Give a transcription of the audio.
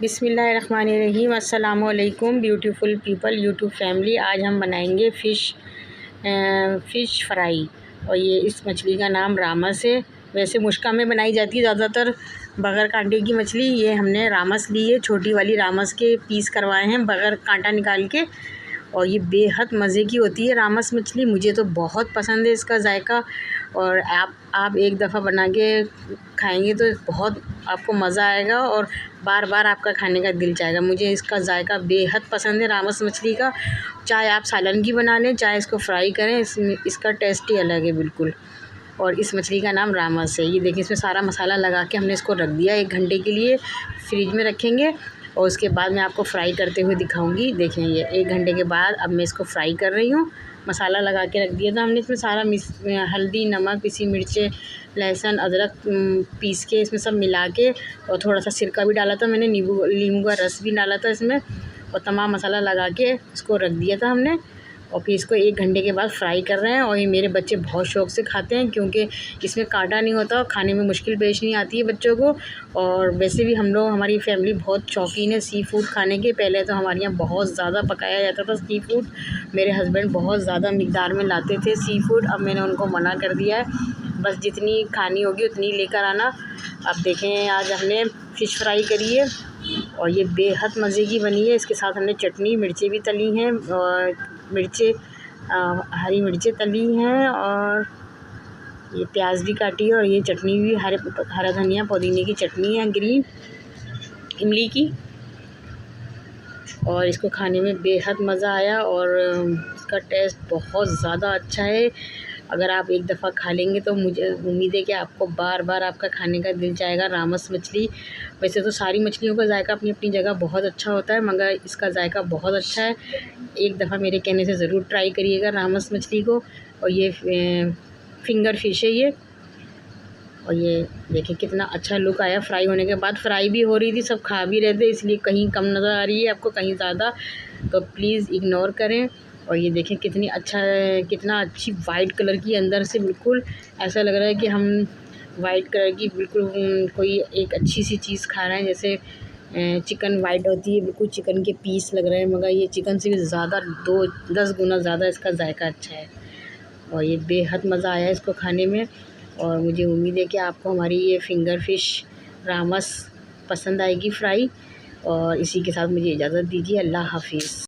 बिस्मिल्लाहिर्रहमानिर्रहीम। अस्सलामु अलैकुम ब्यूटीफुल पीपल यूट्यूब फैमिली। आज हम बनाएंगे फ़िश फ्राई। और ये इस मछली का नाम रामस है। वैसे मुश्का में बनाई जाती है ज़्यादातर बगैर कांटे की मछली। ये हमने रामस ली है, छोटी वाली रामस के पीस करवाए हैं बगैर कांटा निकाल के। और ये बेहद मज़े की होती है रामस मछली, मुझे तो बहुत पसंद है इसका जायका। और आप एक दफ़ा बना के खाएंगे तो बहुत आपको मज़ा आएगा और बार बार आपका खाने का दिल चाहेगा। मुझे इसका जायका बेहद पसंद है रामस मछली का। चाहे आप सालन की बना लें, चाहे इसको फ्राई करें, इसका टेस्ट ही अलग है बिल्कुल। और इस मछली का नाम रामस है। ये देखिए, इसमें सारा मसाला लगा के हमने इसको रख दिया 1 घंटे के लिए फ्रिज में रखेंगे। और उसके बाद मैं आपको फ्राई करते हुए दिखाऊंगी। देखें, ये 1 घंटे के बाद अब मैं इसको फ्राई कर रही हूँ। मसाला लगा के रख दिया था हमने, इसमें सारा हल्दी, नमक, पिसी मिर्चें, लहसुन, अदरक पीस के इसमें सब मिला के, और थोड़ा सा सिरका भी डाला था मैंने, नींबू का रस भी डाला था इसमें, और तमाम मसाला लगा के इसको रख दिया था हमने। और फिर इसको 1 घंटे के बाद फ्राई कर रहे हैं। और ये मेरे बच्चे बहुत शौक़ से खाते हैं क्योंकि इसमें कांटा नहीं होता और खाने में मुश्किल पेश नहीं आती है बच्चों को। और वैसे भी हम लोग, हमारी फैमिली बहुत शौकीन है सी फूड खाने के। पहले तो हमारे यहाँ बहुत ज़्यादा पकाया जाता था सी फूड। मेरे हस्बैंड बहुत ज़्यादा मिक़दार में लाते थे सी फूड। अब मैंने उनको मना कर दिया है, बस जितनी खानी होगी उतनी लेकर आना। अब देखें, आज हमने फ़िश फ्राई करी है और ये बेहद मज़े की बनी है। इसके साथ हमने चटनी, मिर्चें भी तली हैं, और हरी मिर्चें तली हैं, और ये प्याज भी काटी है, और ये चटनी भी हरा धनिया पुदीने की चटनी है, ग्रीन इमली की। और इसको खाने में बेहद मज़ा आया और इसका टेस्ट बहुत ज़्यादा अच्छा है। अगर आप एक दफ़ा खा लेंगे तो मुझे उम्मीद है कि आपको बार बार आपका खाने का दिल चाहेगा रामस मछली। वैसे तो सारी मछलियों का जायका अपनी अपनी जगह बहुत अच्छा होता है, मगर इसका जायका बहुत अच्छा है। एक दफ़ा मेरे कहने से ज़रूर ट्राई करिएगा रामस मछली को। और ये फिंगर फिश है ये। और ये देखिए कितना अच्छा लुक आया फ्राई होने के बाद। फ्राई भी हो रही थी, सब खा भी रहे थे, इसलिए कहीं कम नज़र आ रही है आपको, कहीं ज़्यादा, तो प्लीज़ इग्नोर करें। और ये देखें कितना अच्छी वाइट कलर की अंदर से, बिल्कुल ऐसा लग रहा है कि हम वाइट कलर की बिल्कुल कोई एक अच्छी सी चीज़ खा रहे हैं। जैसे चिकन वाइट होती है, बिल्कुल चिकन के पीस लग रहे हैं, मगर ये चिकन से भी ज़्यादा 10 गुना ज़्यादा इसका जायका अच्छा है। और ये बेहद मज़ा आया इसको खाने में। और मुझे उम्मीद है कि आपको हमारी ये फिंगर फ़िश रामस पसंद आएगी फ्राई। और इसी के साथ मुझे इजाज़त दीजिए। अल्लाह हाफ़िज़।